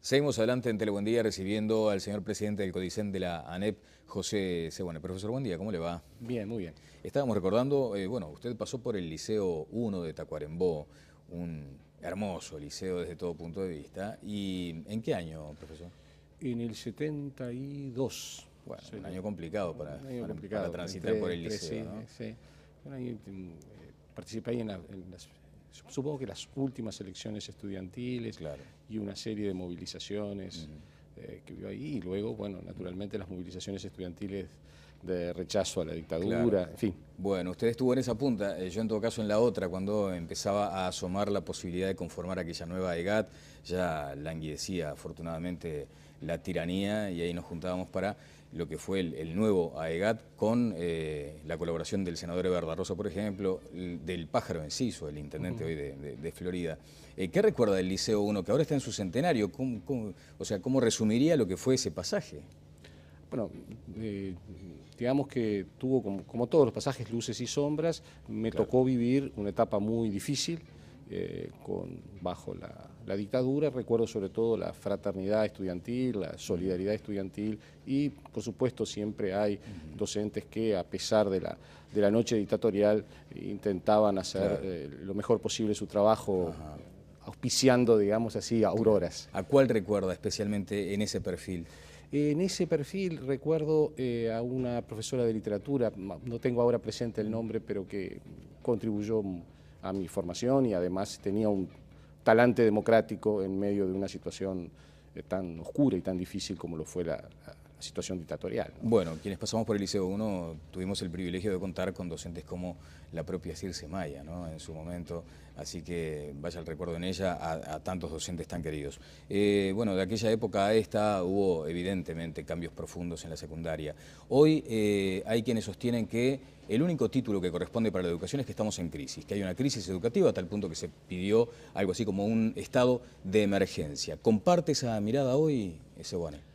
Seguimos adelante en Telebuen Día recibiendo al señor presidente del CODICEN de la ANEP, José Sebuane. Profesor, buen día, ¿cómo le va? Bien, muy bien. Estábamos recordando, bueno, usted pasó por el Liceo 1 de Tacuarembó, un hermoso liceo desde todo punto de vista. ¿Y en qué año, profesor? En el 72. Bueno, Sí, un año complicado un año para complicado. transitar por el Sí, liceo, ¿no? sí. Un año, participé ahí supongo que las últimas elecciones estudiantiles Claro. y una serie de movilizaciones que vio ahí. Y luego, bueno, naturalmente las movilizaciones estudiantiles de rechazo a la dictadura, Claro. en fin. Bueno, usted estuvo en esa punta, yo en todo caso en la otra, cuando empezaba a asomar la posibilidad de conformar aquella nueva EGAT, ya languidecía afortunadamente la tiranía y ahí nos juntábamos para lo que fue el nuevo AEGAT con la colaboración del senador Eber da Rosa, por ejemplo, del Pájaro Enciso, el intendente hoy de Florida. ¿Qué recuerda del Liceo 1, que ahora está en su centenario? ¿Cómo resumiría lo que fue ese pasaje? Bueno, digamos que tuvo, como todos los pasajes, luces y sombras. Me tocó vivir una etapa muy difícil bajo la dictadura. Recuerdo sobre todo la fraternidad estudiantil, la solidaridad estudiantil y, por supuesto, siempre hay docentes que, a pesar de la noche dictatorial, intentaban hacer lo mejor posible su trabajo, auspiciando, digamos así, auroras. ¿A cuál recuerda especialmente en ese perfil? En ese perfil recuerdo a una profesora de literatura, no tengo ahora presente el nombre, pero que contribuyó a mi formación y además tenía un talante democrático en medio de una situación tan oscura y tan difícil como lo fue la situación dictatorial, ¿no? Bueno, quienes pasamos por el Liceo 1 tuvimos el privilegio de contar con docentes como la propia Circe Maya, ¿no? En su momento, así que vaya el recuerdo en ella a tantos docentes tan queridos. Bueno, de aquella época a esta hubo evidentemente cambios profundos en la secundaria. Hoy hay quienes sostienen que el único título que corresponde para la educación es que estamos en crisis, que hay una crisis educativa a tal punto que se pidió algo así como un estado de emergencia. ¿Comparte esa mirada hoy, Sebuane?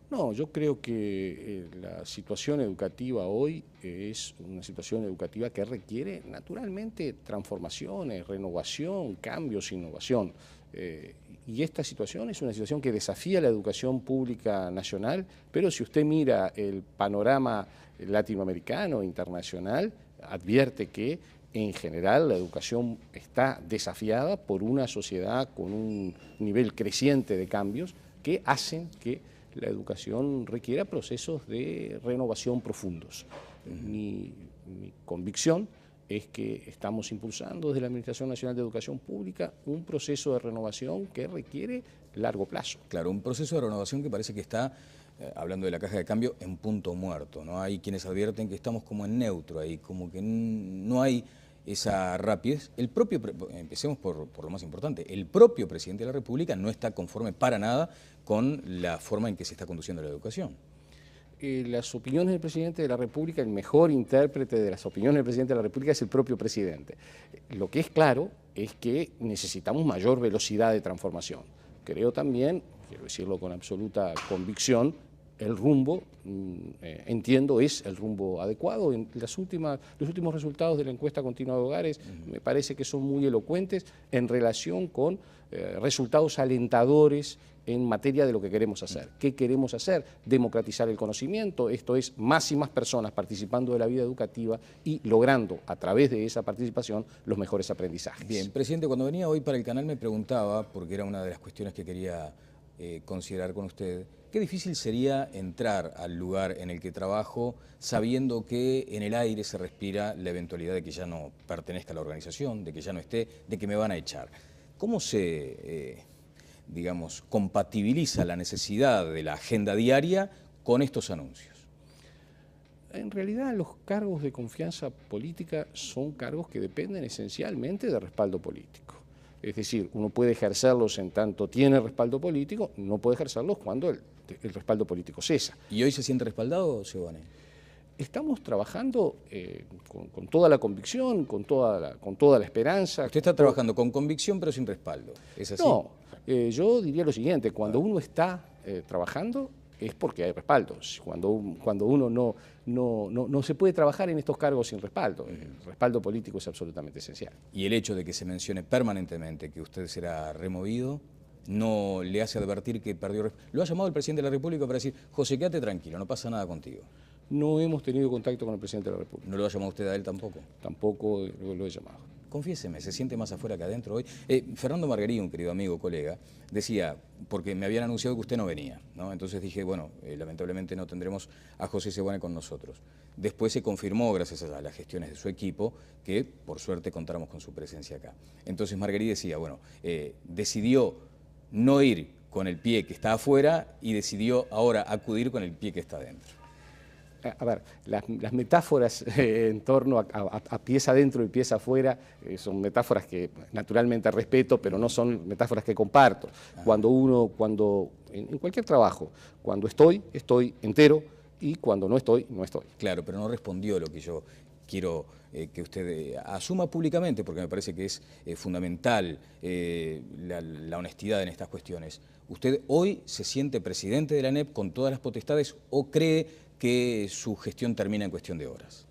No, yo creo que la situación educativa hoy es una situación educativa que requiere naturalmente transformaciones, renovación, cambios, innovación. Y esta situación es una situación que desafía la educación pública nacional, pero si usted mira el panorama latinoamericano, internacional, advierte que en general la educación está desafiada por una sociedad con un nivel creciente de cambios que hacen que la educación requiera procesos de renovación profundos. Mi convicción es que estamos impulsando desde la Administración Nacional de Educación Pública un proceso de renovación que requiere largo plazo. Claro, un proceso de renovación que parece que está, hablando de la caja de cambio, en punto muerto, ¿no? Hay quienes advierten que estamos como en neutro ahí, como que no hay esa rapidez. Empecemos por lo más importante, el propio presidente de la República no está conforme para nada con la forma en que se está conduciendo la educación. Las opiniones del presidente de la República, el mejor intérprete de las opiniones del presidente de la República es el propio presidente. Lo que es claro es que necesitamos mayor velocidad de transformación. Creo también, quiero decirlo con absoluta convicción, el rumbo, entiendo, es el rumbo adecuado. Los últimos resultados de la encuesta continua de hogares me parece que son muy elocuentes en relación con resultados alentadores en materia de lo que queremos hacer. ¿Qué queremos hacer? Democratizar el conocimiento, esto es, más y más personas participando de la vida educativa y logrando a través de esa participación los mejores aprendizajes. Bien, presidente, cuando venía hoy para el canal me preguntaba, porque era una de las cuestiones que quería considerar con usted, qué difícil sería entrar al lugar en el que trabajo sabiendo que en el aire se respira la eventualidad de que ya no pertenezca a la organización, de que ya no esté, de que me van a echar. ¿Cómo se, digamos, compatibiliza la necesidad de la agenda diaria con estos anuncios? En realidad los cargos de confianza política son cargos que dependen esencialmente de respaldo político. Es decir, uno puede ejercerlos en tanto tiene respaldo político, no puede ejercerlos cuando el respaldo político cesa. ¿Y hoy se siente respaldado, Sebuane? Estamos trabajando con toda la convicción, con toda la esperanza. Usted está trabajando con convicción pero sin respaldo, ¿es así? No, yo diría lo siguiente, cuando uno está trabajando es porque hay respaldos. Cuando uno no se puede trabajar en estos cargos sin respaldo. El respaldo político es absolutamente esencial. Y el hecho de que se mencione permanentemente que usted será removido, no le hace advertir que perdió? Lo ha llamado el presidente de la República para decir, José, quédate tranquilo, no pasa nada contigo. No hemos tenido contacto con el presidente de la República. ¿No lo ha llamado usted a él tampoco? Tampoco lo he llamado. Confiéseme, ¿se siente más afuera que adentro hoy? Fernando Margarí, un querido amigo, colega, decía, porque me habían anunciado que usted no venía, ¿no? Entonces dije, bueno, lamentablemente no tendremos a José Seoane con nosotros. Después se confirmó, gracias a las gestiones de su equipo, que por suerte contáramos con su presencia acá. Entonces Margarí decía, bueno, decidió no ir con el pie que está afuera y decidió ahora acudir con el pie que está adentro. A ver, las metáforas en torno a pies adentro y pies afuera son metáforas que naturalmente respeto, pero no son metáforas que comparto. En cualquier trabajo, cuando estoy entero y cuando no estoy, no estoy. Claro, pero no respondió lo que yo quiero que usted asuma públicamente, porque me parece que es fundamental la honestidad en estas cuestiones. ¿Usted hoy se siente presidente de la ANEP con todas las potestades o cree que su gestión termina en cuestión de horas?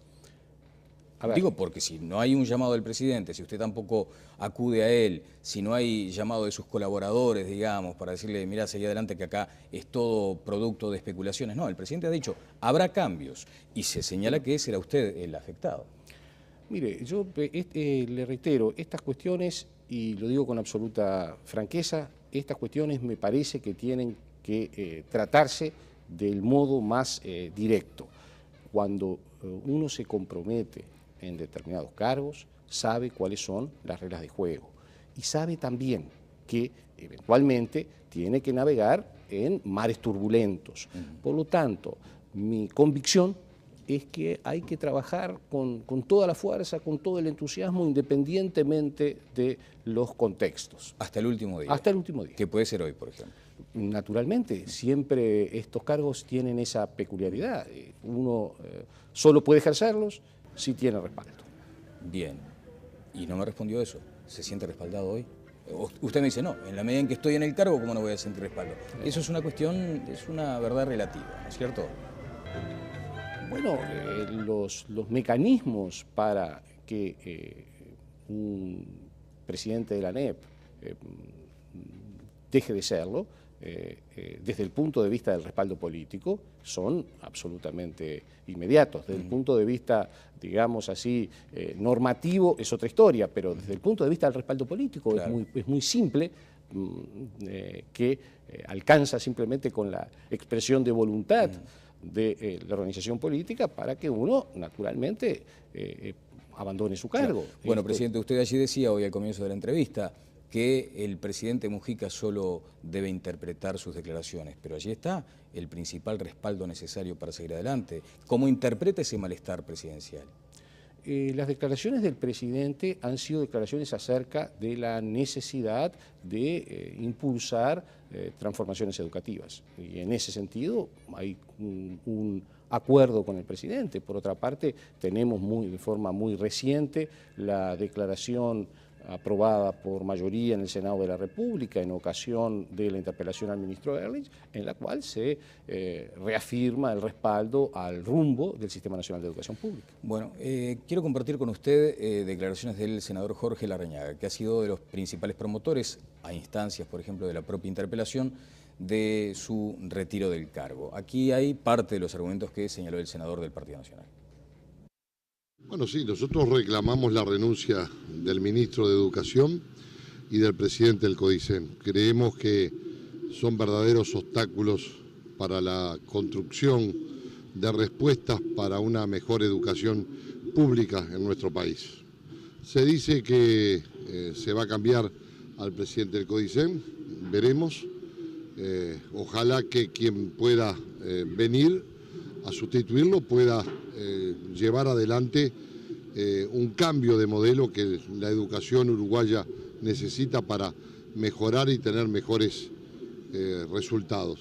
Digo, porque si no hay un llamado del presidente, si usted tampoco acude a él, si no hay llamado de sus colaboradores, digamos, para decirle, mira, seguí adelante que acá es todo producto de especulaciones. No, el presidente ha dicho, habrá cambios, y se señala que será usted el afectado. Mire, yo le reitero, estas cuestiones, y lo digo con absoluta franqueza, estas cuestiones me parece que tienen que tratarse del modo más directo. Cuando uno se compromete en determinados cargos, sabe cuáles son las reglas de juego y sabe también que eventualmente tiene que navegar en mares turbulentos. Por lo tanto, mi convicción es que hay que trabajar con toda la fuerza, con todo el entusiasmo, independientemente de los contextos. Hasta el último día. Hasta el último día. Que puede ser hoy, por ejemplo. Naturalmente, siempre estos cargos tienen esa peculiaridad. Uno solo puede ejercerlos si tiene respaldo. Bien. Y no me respondió eso. ¿Se siente respaldado hoy? Usted me dice, no, en la medida en que estoy en el cargo, ¿cómo no voy a sentir respaldo? Eso es una cuestión, es una verdad relativa, ¿no es cierto? Bueno, los mecanismos para que un presidente de la ANEP deje de serlo, desde el punto de vista del respaldo político, son absolutamente inmediatos. Desde el punto de vista, digamos así, normativo es otra historia, pero desde el punto de vista del respaldo político claro, es muy simple, que alcanza simplemente con la expresión de voluntad de la organización política para que uno, naturalmente, abandone su cargo. Claro. Bueno, presidente, usted allí decía hoy al comienzo de la entrevista que el presidente Mujica solo debe interpretar sus declaraciones, pero allí está el principal respaldo necesario para seguir adelante. ¿Cómo interpreta ese malestar presidencial? Las declaraciones del presidente han sido declaraciones acerca de la necesidad de impulsar transformaciones educativas. Y en ese sentido hay un acuerdo con el presidente. Por otra parte, tenemos de forma muy reciente la declaración aprobada por mayoría en el Senado de la República en ocasión de la interpelación al ministro Ehrlich, en la cual se reafirma el respaldo al rumbo del Sistema Nacional de Educación Pública. Bueno, quiero compartir con usted declaraciones del senador Jorge Larrañaga, que ha sido de los principales promotores, a instancias, por ejemplo, de la propia interpelación, de su retiro del cargo. Aquí hay parte de los argumentos que señaló el senador del Partido Nacional. Bueno, sí, nosotros reclamamos la renuncia del ministro de Educación y del presidente del CODICEN. Creemos que son verdaderos obstáculos para la construcción de respuestas para una mejor educación pública en nuestro país. Se dice que se va a cambiar al presidente del CODICEN, veremos. Ojalá que quien pueda venir a sustituirlo pueda llevar adelante un cambio de modelo que la educación uruguaya necesita para mejorar y tener mejores resultados.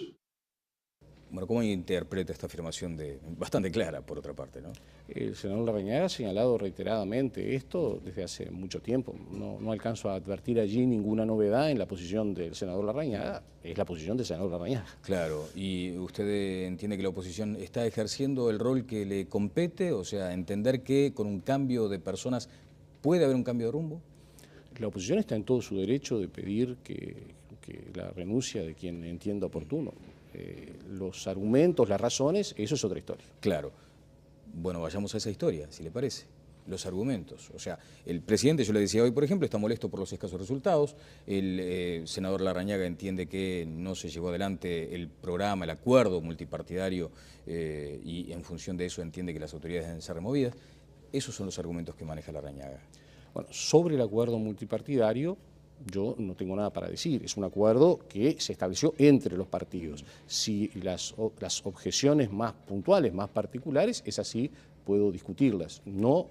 Bueno, ¿cómo interpreta esta afirmación bastante clara, por otra parte, ¿no? El senador Larrañaga ha señalado reiteradamente esto desde hace mucho tiempo. No alcanzo a advertir allí ninguna novedad en la posición del senador Larrañaga. Es la posición del senador Larrañaga. Claro, ¿y usted entiende que la oposición está ejerciendo el rol que le compete? O sea, entender que con un cambio de personas puede haber un cambio de rumbo. La oposición está en todo su derecho de pedir que que la renuncia de quien entienda oportuno. Los argumentos, las razones, eso es otra historia. Claro. Bueno, vayamos a esa historia, si le parece. Los argumentos. O sea, el presidente, yo le decía hoy, por ejemplo, está molesto por los escasos resultados. El senador Larrañaga entiende que no se llevó adelante el programa, el acuerdo multipartidario, y en función de eso entiende que las autoridades deben ser removidas. Esos son los argumentos que maneja Larrañaga. Bueno, sobre el acuerdo multipartidario, yo no tengo nada para decir. Es un acuerdo que se estableció entre los partidos. Si las objeciones más puntuales, más particulares, es así, puedo discutirlas. No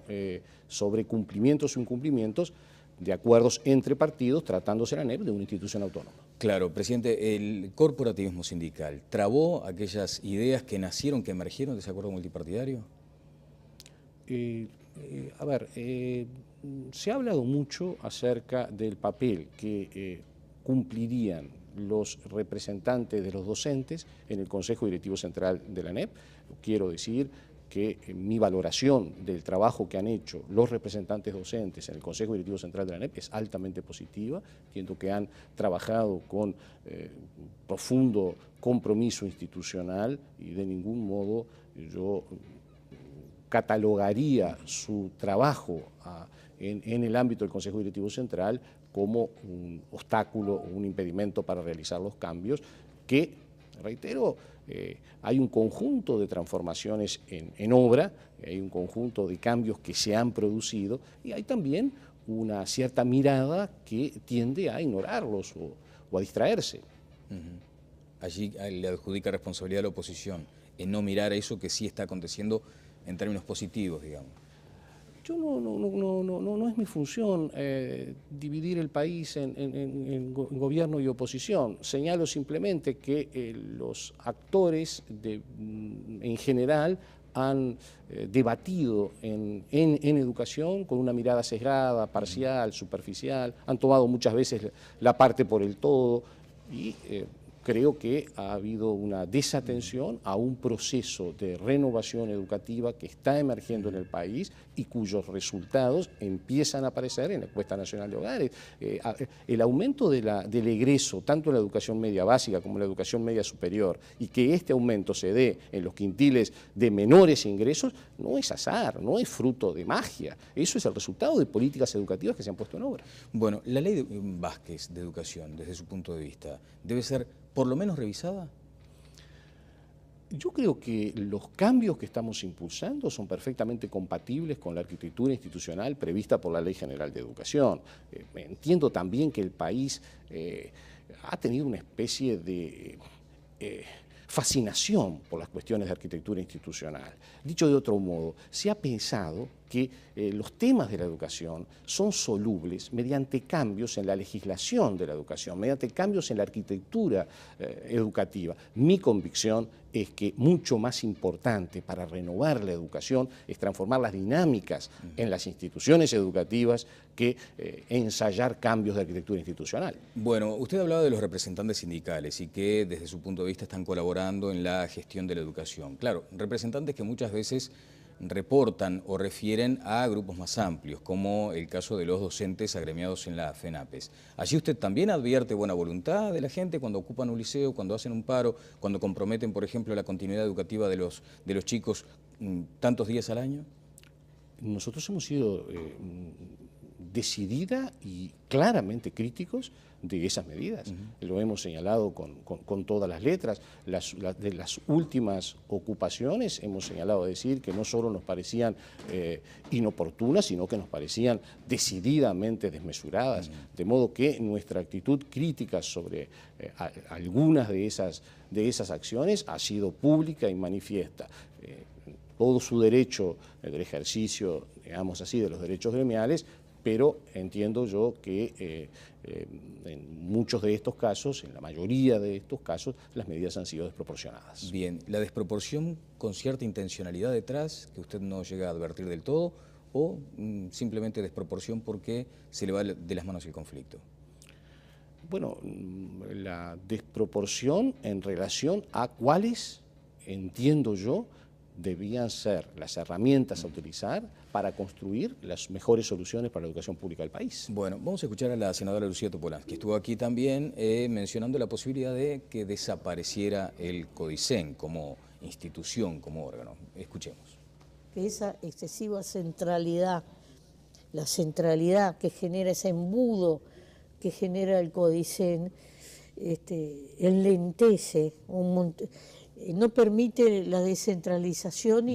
sobre cumplimientos o incumplimientos de acuerdos entre partidos tratándose la ANEP de una institución autónoma. Claro, presidente, el corporativismo sindical, ¿trabó aquellas ideas que nacieron, que emergieron de ese acuerdo multipartidario? Se ha hablado mucho acerca del papel que cumplirían los representantes de los docentes en el Consejo Directivo Central de la ANEP. Quiero decir que mi valoración del trabajo que han hecho los representantes docentes en el Consejo Directivo Central de la ANEP es altamente positiva. Entiendo que han trabajado con profundo compromiso institucional y de ningún modo yo catalogaría su trabajo en el ámbito del Consejo Directivo Central como un obstáculo o un impedimento para realizar los cambios que, reitero, hay un conjunto de transformaciones en obra, hay un conjunto de cambios que se han producido y hay también una cierta mirada que tiende a ignorarlos o a distraerse. Allí le adjudica responsabilidad a la oposición en no mirar eso que sí está aconteciendo en términos positivos, digamos. Yo no es mi función dividir el país en gobierno y oposición. Señalo simplemente que los actores en general han debatido en educación con una mirada sesgada, parcial, superficial, han tomado muchas veces la parte por el todo y creo que ha habido una desatención a un proceso de renovación educativa que está emergiendo en el país y cuyos resultados empiezan a aparecer en la encuesta nacional de hogares. El aumento del egreso, tanto en la educación media básica como en la educación media superior, y que este aumento se dé en los quintiles de menores ingresos, no es azar, no es fruto de magia. Eso es el resultado de políticas educativas que se han puesto en obra. Bueno, la ley de Vázquez de educación, desde su punto de vista, debe ser por lo menos revisada. Yo creo que los cambios que estamos impulsando son perfectamente compatibles con la arquitectura institucional prevista por la Ley General de Educación. Entiendo también que el país ha tenido una especie de fascinación por las cuestiones de arquitectura institucional. Dicho de otro modo, se ha pensado que los temas de la educación son solubles mediante cambios en la legislación de la educación, mediante cambios en la arquitectura educativa. Mi convicción es que mucho más importante para renovar la educación es transformar las dinámicas en las instituciones educativas que ensayar cambios de arquitectura institucional. Bueno, usted hablaba de los representantes sindicales y que desde su punto de vista están colaborando en la gestión de la educación. Claro, representantes que muchas veces reportan o refieren a grupos más amplios, como el caso de los docentes agremiados en la FENAPES. ¿Allí usted también advierte buena voluntad de la gente cuando ocupan un liceo, cuando hacen un paro, cuando comprometen, por ejemplo, la continuidad educativa de los chicos tantos días al año? Nosotros hemos sido decidida y claramente críticos de esas medidas. Lo hemos señalado con todas las letras. De las últimas ocupaciones hemos señalado a decir que no solo nos parecían inoportunas, sino que nos parecían decididamente desmesuradas. De modo que nuestra actitud crítica sobre algunas de esas acciones ha sido pública y manifiesta. Todo su derecho del ejercicio, digamos así, de los derechos gremiales, pero entiendo yo que en muchos de estos casos, en la mayoría de estos casos, las medidas han sido desproporcionadas. Bien, ¿la desproporción con cierta intencionalidad detrás, que usted no llega a advertir del todo, o simplemente desproporción porque se le va de las manos el conflicto? Bueno, la desproporción en relación a cuáles, entiendo yo, debían ser las herramientas a utilizar para construir las mejores soluciones para la educación pública del país. Bueno, vamos a escuchar a la senadora Lucía Topolansky, que estuvo aquí también mencionando la posibilidad de que desapareciera el CODICEN como institución, como órgano. Escuchemos. Que esa excesiva centralidad, la centralidad que genera ese embudo que genera el CODICEN, enlentece, no permite la descentralización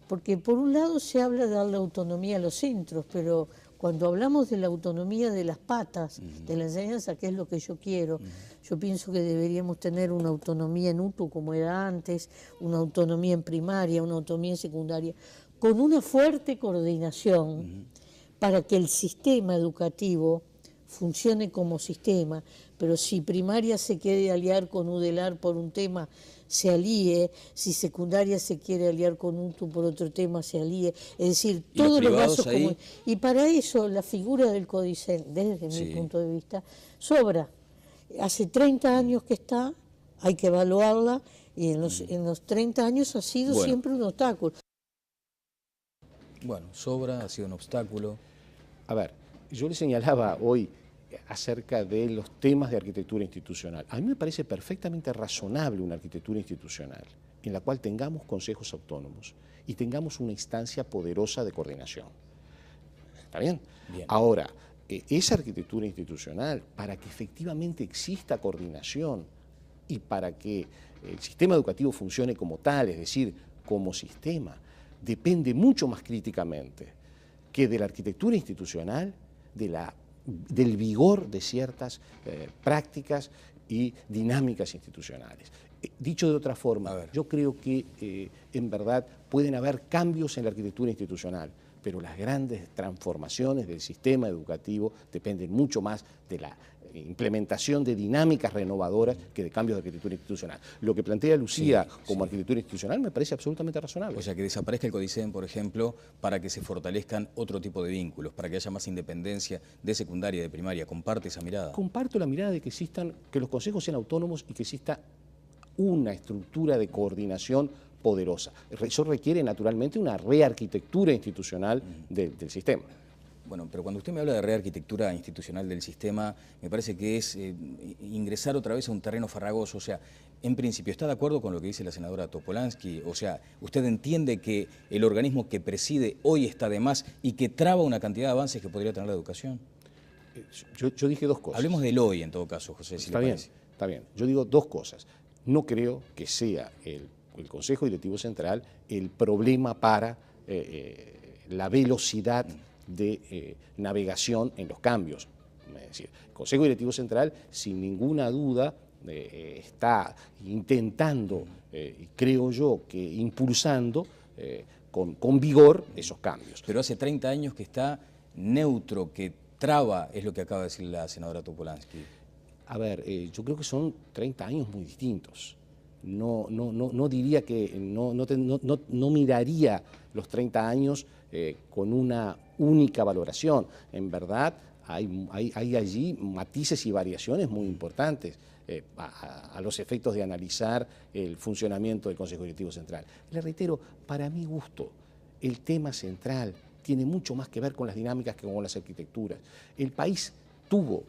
porque por un lado se habla de darle autonomía a los centros, pero cuando hablamos de la autonomía de las patas, de la enseñanza, que es lo que yo quiero, yo pienso que deberíamos tener una autonomía en UTU como era antes, una autonomía en primaria, una autonomía en secundaria, con una fuerte coordinación para que el sistema educativo funcione como sistema, pero si primaria se quiere aliar con UDELAR por un tema, se alíe, si secundaria se quiere aliar con UTU por otro tema, se alíe, es decir, todos los vasos comunes. Y para eso la figura del CODICEN, desde mi punto de vista, sobra. Hace 30 años que está, hay que evaluarla, y en los 30 años ha sido siempre un obstáculo. Bueno, sobra, ha sido un obstáculo. A ver, yo le señalaba hoy acerca de los temas de arquitectura institucional. A mí me parece perfectamente razonable una arquitectura institucional en la cual tengamos consejos autónomos y tengamos una instancia poderosa de coordinación. ¿Está bien? Bien. Ahora, esa arquitectura institucional, para que efectivamente exista coordinación y para que el sistema educativo funcione como tal, es decir, como sistema, depende mucho más críticamente que de la arquitectura institucional, del vigor de ciertas prácticas y dinámicas institucionales. Dicho de otra forma, yo creo que en verdad pueden haber cambios en la arquitectura institucional, pero las grandes transformaciones del sistema educativo dependen mucho más de la implementación de dinámicas renovadoras que de cambios de arquitectura institucional. Lo que plantea Lucía como arquitectura institucional me parece absolutamente razonable. O sea, que desaparezca el CODICEN, por ejemplo, para que se fortalezcan otro tipo de vínculos, para que haya más independencia de secundaria, de primaria. ¿Comparte esa mirada? Comparto la mirada de que los consejos sean autónomos y que exista una estructura de coordinación poderosa. Eso requiere naturalmente una rearquitectura institucional del sistema. Bueno, pero cuando usted me habla de rearquitectura institucional del sistema, me parece que es ingresar otra vez a un terreno farragoso. O sea, en principio, ¿está de acuerdo con lo que dice la senadora Topolansky? O sea, ¿usted entiende que el organismo que preside hoy está de más y que traba una cantidad de avances que podría tener la educación? Yo dije dos cosas. Hablemos del hoy, en todo caso, José, si está le bien, parece. Está bien. Yo digo dos cosas. No creo que sea el Consejo Directivo Central el problema para la velocidad de navegación en los cambios. Es decir, el Consejo Directivo Central, sin ninguna duda, está intentando, creo yo, que impulsando con vigor esos cambios. Pero hace 30 años que está neutro, que traba, es lo que acaba de decir la senadora Topolansky. A ver, yo creo que son 30 años muy distintos. No diría que, no miraría los 30 años con una única valoración. En verdad, hay allí matices y variaciones muy importantes a los efectos de analizar el funcionamiento del Consejo Directivo Central. Le reitero, para mi gusto, el tema central tiene mucho más que ver con las dinámicas que con las arquitecturas. El país tuvo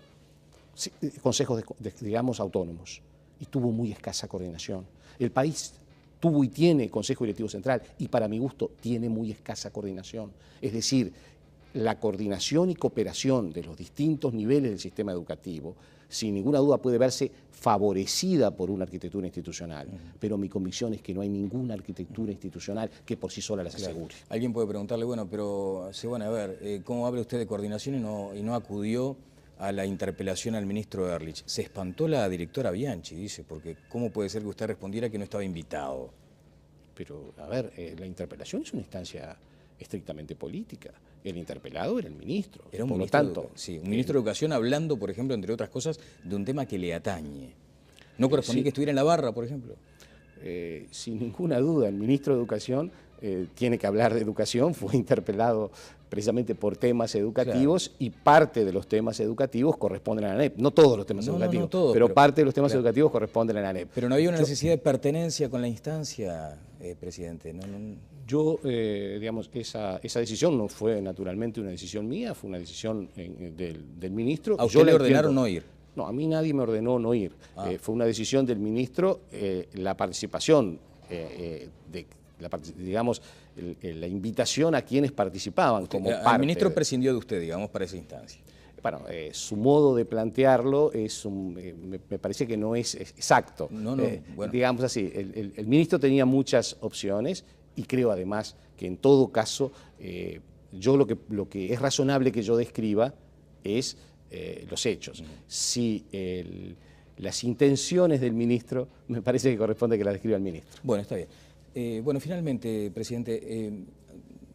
consejos, digamos, autónomos y tuvo muy escasa coordinación. El país tuvo y tiene Consejo Directivo Central y para mi gusto tiene muy escasa coordinación. Es decir, la coordinación y cooperación de los distintos niveles del sistema educativo, sin ninguna duda puede verse favorecida por una arquitectura institucional, pero mi convicción es que no hay ninguna arquitectura institucional que por sí sola las asegure. Alguien puede preguntarle, bueno, pero Sebane, a ver, ¿cómo habla usted de coordinación y no acudió a la interpelación al ministro Ehrlich? Se espantó la directora Bianchi, dice, porque ¿cómo puede ser que usted respondiera que no estaba invitado? Pero, a ver, la interpelación es una instancia estrictamente política. El interpelado era el ministro. Era un por ministro, lo tanto, un ministro de Educación hablando, por ejemplo, entre otras cosas, de un tema que le atañe. ¿No correspondía que estuviera en la barra, por ejemplo? Sin ninguna duda, el ministro de Educación tiene que hablar de educación, fue interpelado precisamente por temas educativos, y parte de los temas educativos corresponden a la ANEP. No todos los temas educativos, no todos, pero parte de los temas educativos corresponden a la ANEP. Pero no había una necesidad de pertenencia con la instancia, presidente. Yo, digamos, esa decisión no fue naturalmente una decisión mía, fue una decisión del ministro. ¿A usted le ordenaron no ir? No, a mí nadie me ordenó no ir. Fue una decisión del ministro, la participación, digamos, la invitación a quienes participaban como parte. El ministro prescindió de usted, digamos, para esa instancia. Bueno, su modo de plantearlo me parece que no es exacto. Bueno. Digamos así, el ministro tenía muchas opciones y creo además que en todo caso, yo lo que es razonable que yo describa es los hechos. Si las intenciones del ministro, me parece que corresponde que las describa el ministro. Bueno, está bien. Bueno, finalmente, presidente,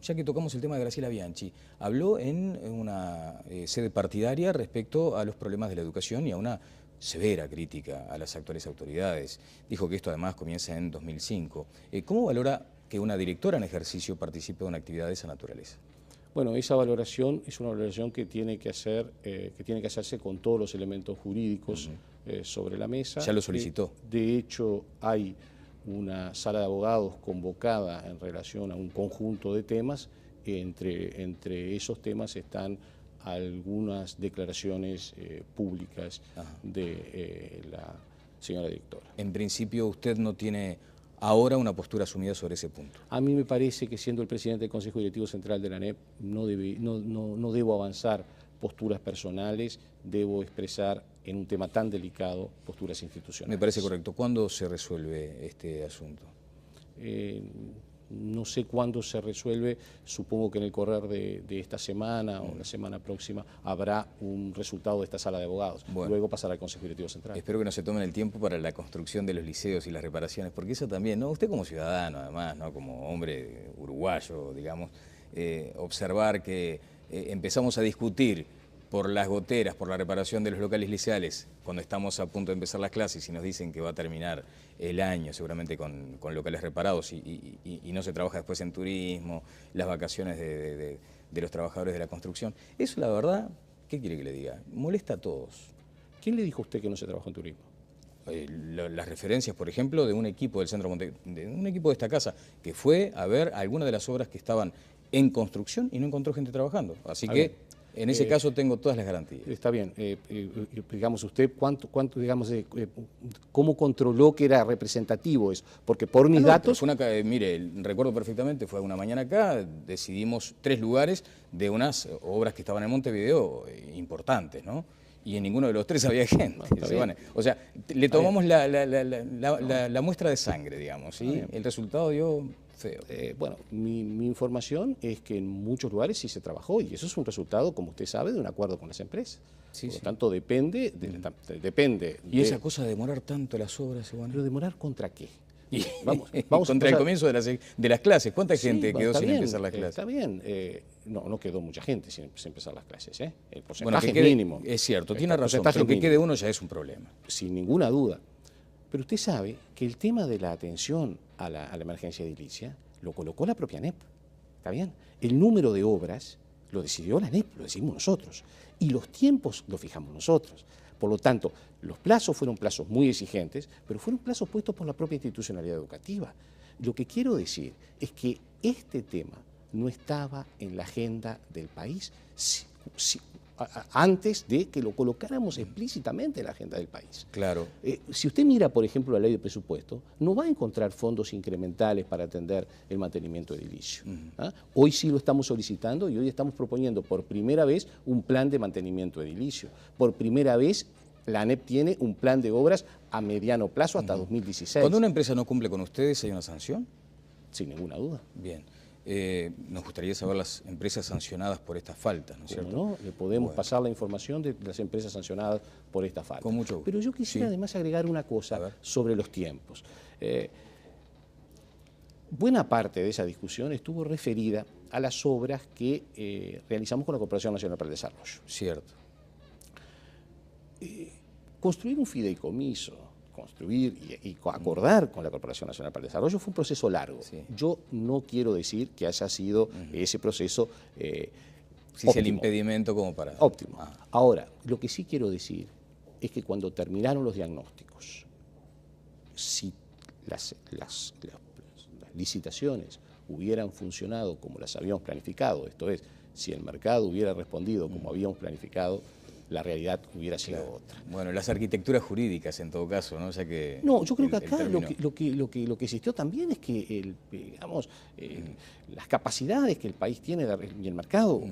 ya que tocamos el tema de Graciela Bianchi, habló en una sede partidaria respecto a los problemas de la educación y a una severa crítica a las actuales autoridades. Dijo que esto además comienza en 2005. ¿Cómo valora que una directora en ejercicio participe de una actividad de esa naturaleza? Bueno, esa valoración es una valoración que tiene que hacerse con todos los elementos jurídicos sobre la mesa. ¿Ya lo solicitó? De hecho, hay una sala de abogados convocada en relación a un conjunto de temas. Entre esos temas están algunas declaraciones públicas de la señora directora. En principio, usted no tiene ahora una postura asumida sobre ese punto. A mí me parece que siendo el presidente del Consejo Directivo Central de la ANEP no debo avanzar posturas personales, debo expresar en un tema tan delicado posturas institucionales. Me parece correcto. ¿Cuándo se resuelve este asunto? No sé cuándo se resuelve, supongo que en el correr de esta semana o la semana próxima habrá un resultado de esta sala de abogados. Bueno, luego pasará al Consejo Directivo Central. Espero que no se tomen el tiempo para la construcción de los liceos y las reparaciones, porque eso también, ¿no? Usted como ciudadano además, ¿no? Como hombre uruguayo, digamos, observar que empezamos a discutir por las goteras, por la reparación de los locales liceales, cuando estamos a punto de empezar las clases y nos dicen que va a terminar el año seguramente con locales reparados y no se trabaja después en turismo, las vacaciones de los trabajadores de la construcción. Eso, la verdad, ¿qué quiere que le diga? Molesta a todos. ¿Quién le dijo a usted que no se trabajó en turismo? Las referencias, por ejemplo, de un equipo del Centro de un equipo de esta casa, que fue a ver algunas de las obras que estaban en construcción y no encontró gente trabajando. Así que en ese caso tengo todas las garantías. Está bien. Digamos, usted, digamos, ¿cómo controló que era representativo eso? Porque por mis datos... Mire, recuerdo perfectamente, fue una mañana acá, decidimos 3 lugares de unas obras que estaban en Montevideo importantes, ¿no? Y en ninguno de los 3 había gente. O sea, le tomamos la muestra de sangre, digamos, ¿sí? El resultado dio feo. Bueno, mi información es que en muchos lugares sí se trabajó y eso es un resultado, como usted sabe, de un acuerdo con las empresas. Sí, por lo tanto, depende. ¿Y esa cosa de demorar tanto las obras, Iván? ¿Pero demorar contra qué? Vamos contra el comienzo de las clases. ¿Cuánta gente quedó sin empezar las clases? Está bien. No quedó mucha gente sin empezar las clases. El porcentaje es mínimo. Es cierto, tiene razón, pero que quede uno ya es un problema. Sin ninguna duda. Pero usted sabe que el tema de la atención a la emergencia edilicia lo colocó la propia ANEP. ¿Está bien? El número de obras lo decidió la ANEP, lo decidimos nosotros. Y los tiempos los fijamos nosotros. Por lo tanto, los plazos fueron plazos muy exigentes, pero fueron plazos puestos por la propia institucionalidad educativa. Lo que quiero decir es que este tema no estaba en la agenda del país antes de que lo colocáramos explícitamente en la agenda del país. Claro. Si usted mira, por ejemplo, la ley de presupuesto, no va a encontrar fondos incrementales para atender el mantenimiento edilicio. Hoy sí lo estamos solicitando y hoy estamos proponiendo por primera vez un plan de mantenimiento edilicio. Por primera vez la ANEP tiene un plan de obras a mediano plazo hasta 2016. Cuando una empresa no cumple con ustedes, ¿hay una sanción? Sin ninguna duda. Bien. Nos gustaría saber las empresas sancionadas por estas faltas, ¿no es cierto? No, le podemos pasar la información de las empresas sancionadas por esta falta. Con mucho gusto. Pero yo quisiera además agregar una cosa sobre los tiempos. Buena parte de esa discusión estuvo referida a las obras que realizamos con la Corporación Nacional para el Desarrollo. Cierto. Construir un fideicomiso construir y acordar con la Corporación Nacional para el Desarrollo fue un proceso largo. Sí. Yo no quiero decir que haya sido ese proceso Si es el impedimento como para... óptimo. Ahora, lo que sí quiero decir es que cuando terminaron los diagnósticos, si las licitaciones hubieran funcionado como las habíamos planificado, esto es, si el mercado hubiera respondido como habíamos planificado, la realidad hubiera sido otra. Bueno, las arquitecturas jurídicas en todo caso, ¿no? Ya que No, yo creo que el acá término- lo que existió también es que las capacidades que el país tiene y el mercado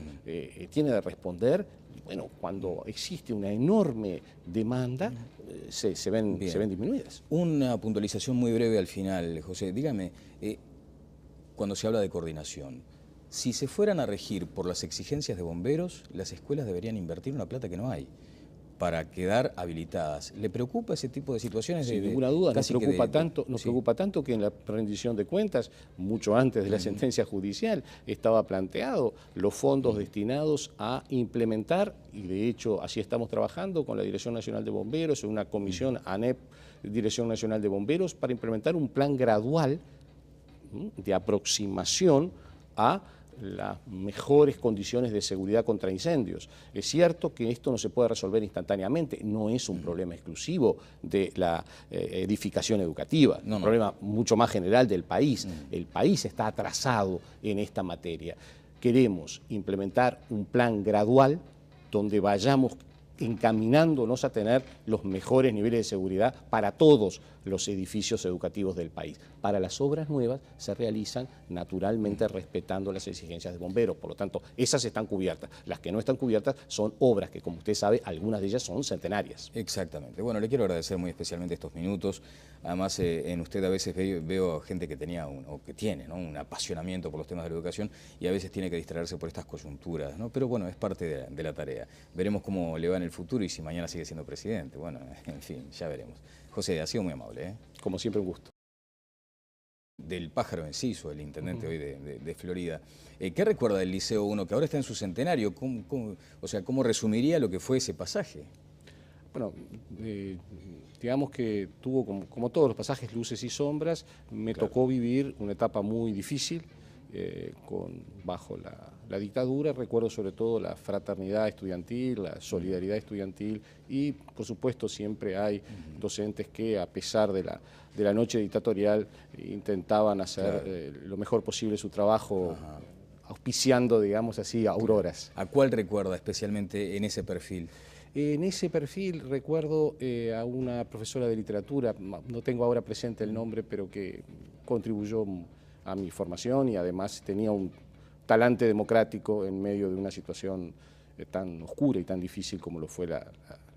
tiene de responder, bueno, cuando existe una enorme demanda, se ven disminuidas. Una puntualización muy breve al final, José. Dígame, cuando se habla de coordinación, si se fueran a regir por las exigencias de bomberos, las escuelas deberían invertir una plata que no hay para quedar habilitadas. ¿Le preocupa ese tipo de situaciones? Sin ninguna duda, nos casi que preocupa tanto que en la rendición de cuentas, mucho antes de la sentencia judicial, estaba planteado los fondos destinados a implementar, y de hecho así estamos trabajando con la Dirección Nacional de Bomberos, en una comisión ANEP, Dirección Nacional de Bomberos, para implementar un plan gradual de aproximación a las mejores condiciones de seguridad contra incendios. Es cierto que esto no se puede resolver instantáneamente, no es un problema exclusivo de la edificación educativa, es un problema mucho más general del país. El país está atrasado en esta materia. Queremos implementar un plan gradual donde vayamos encaminándonos a tener los mejores niveles de seguridad para todos los edificios educativos del país. Para las obras nuevas se realizan naturalmente respetando las exigencias de bomberos, por lo tanto, esas están cubiertas. Las que no están cubiertas son obras que, como usted sabe, algunas de ellas son centenarias. Exactamente. Bueno, le quiero agradecer muy especialmente estos minutos. Además, en usted a veces veo gente que tenía o que tiene, ¿no?, un apasionamiento por los temas de la educación y a veces tiene que distraerse por estas coyunturas, ¿no? Pero bueno, es parte de la tarea. Veremos cómo le va en el futuro y si mañana sigue siendo presidente. Bueno, en fin, ya veremos. José, ha sido muy amable, ¿eh? Como siempre, un gusto. Del Pájaro Enciso, el intendente hoy de Florida. ¿Qué recuerda del Liceo 1, que ahora está en su centenario? ¿Cómo resumiría lo que fue ese pasaje? Bueno, digamos que tuvo, como todos los pasajes, luces y sombras. Me tocó vivir una etapa muy difícil bajo la dictadura. Recuerdo sobre todo la fraternidad estudiantil, la solidaridad estudiantil y, por supuesto, siempre hay docentes que, a pesar de la noche dictatorial, intentaban hacer lo mejor posible su trabajo, auspiciando, digamos así, auroras. ¿A cuál recuerda especialmente en ese perfil? En ese perfil recuerdo a una profesora de literatura, no tengo ahora presente el nombre, pero que contribuyó a mi formación y además tenía un talante democrático en medio de una situación tan oscura y tan difícil como lo fue la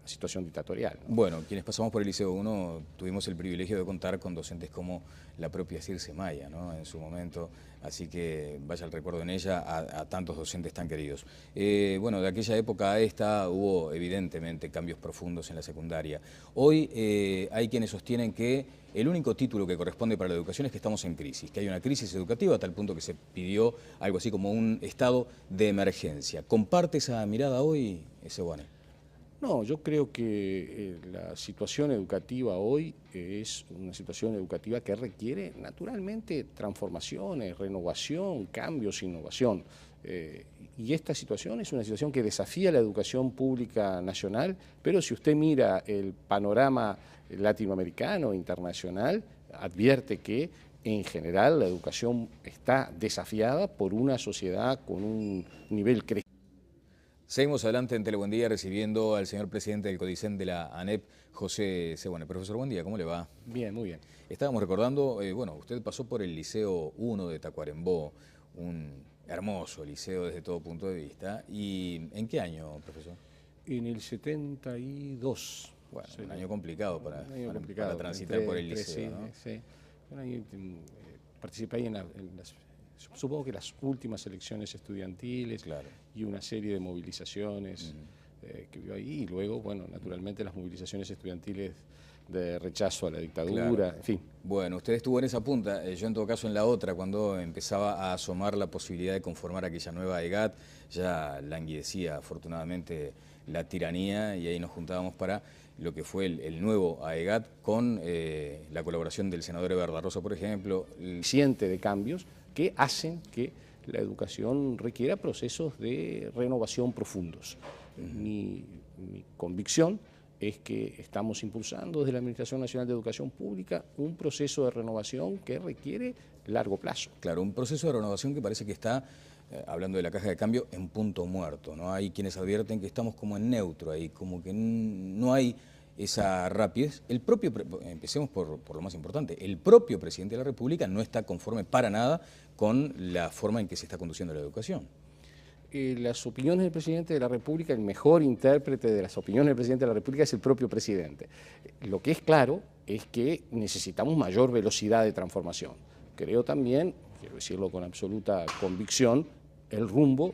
situación dictatorial, ¿no? Bueno, quienes pasamos por el Liceo 1 tuvimos el privilegio de contar con docentes como la propia Circe Maya, ¿no?, en su momento, así que vaya el recuerdo en ella a tantos docentes tan queridos. Bueno, de aquella época a esta hubo evidentemente cambios profundos en la secundaria. Hoy hay quienes sostienen que el único título que corresponde para la educación es que estamos en crisis, que hay una crisis educativa a tal punto que se pidió algo así como un estado de emergencia. ¿Comparte esa mirada hoy, Seoane? No, yo creo que la situación educativa hoy es una situación educativa que requiere naturalmente transformaciones, renovación, cambios, innovación. Y esta situación es una situación que desafía la educación pública nacional, pero si usted mira el panorama latinoamericano, internacional, advierte que en general la educación está desafiada por una sociedad con un nivel creciente. Seguimos adelante en Telebuendía recibiendo al señor presidente del CODICEN de la ANEP, José Seoane. Profesor, buen día, ¿cómo le va? Bien, muy bien. Estábamos recordando, bueno, usted pasó por el Liceo 1 de Tacuarembó, un hermoso liceo desde todo punto de vista. ¿Y en qué año, profesor? En el 72. Bueno, un año complicado para transitar por el liceo, ¿no? Sí. Participé ahí en supongo que las últimas elecciones estudiantiles, claro, y una serie de movilizaciones que vio ahí, y luego, bueno, naturalmente las movilizaciones estudiantiles de rechazo a la dictadura, claro, en fin. Bueno, usted estuvo en esa punta, yo en todo caso en la otra, cuando empezaba a asomar la posibilidad de conformar aquella nueva EGAT, ya languidecía afortunadamente la tiranía, y ahí nos juntábamos para lo que fue el nuevo AEGAT con la colaboración del senador Eber da Rosa, por ejemplo. Siente de cambios que hacen que la educación requiera procesos de renovación profundos. Mi convicción es que estamos impulsando desde la Administración Nacional de Educación Pública un proceso de renovación que requiere largo plazo. Claro, un proceso de renovación que parece que está, hablando de la caja de cambio, en punto muerto, ¿no? Hay quienes advierten que estamos como en neutro ahí, como que no hay esa rapidez. Empecemos por lo más importante, el propio presidente de la República no está conforme para nada con la forma en que se está conduciendo la educación. Las opiniones del presidente de la República, el mejor intérprete de las opiniones del presidente de la República es el propio presidente. Lo que es claro es que necesitamos mayor velocidad de transformación. Creo también, quiero decirlo con absoluta convicción, el rumbo,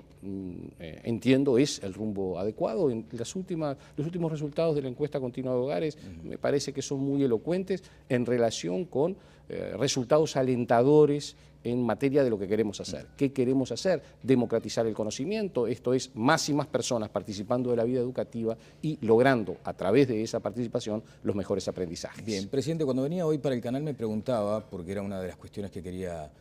entiendo, es el rumbo adecuado. En los últimos resultados de la encuesta continua de hogares me parece que son muy elocuentes en relación con resultados alentadores en materia de lo que queremos hacer. ¿Qué queremos hacer? Democratizar el conocimiento, esto es, más y más personas participando de la vida educativa y logrando a través de esa participación los mejores aprendizajes. Bien, presidente, cuando venía hoy para el canal me preguntaba, porque era una de las cuestiones que quería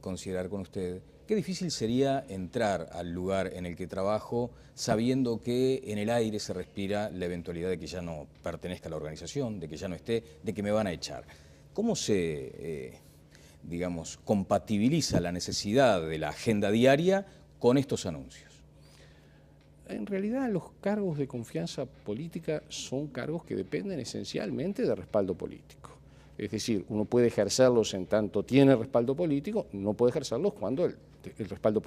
considerar con usted, qué difícil sería entrar al lugar en el que trabajo sabiendo que en el aire se respira la eventualidad de que ya no pertenezca a la organización, de que ya no esté, de que me van a echar. ¿Cómo se, digamos, compatibiliza la necesidad de la agenda diaria con estos anuncios? En realidad los cargos de confianza política son cargos que dependen esencialmente de respaldo político. Es decir, uno puede ejercerlos en tanto tiene respaldo político, no puede ejercerlos cuando el respaldo político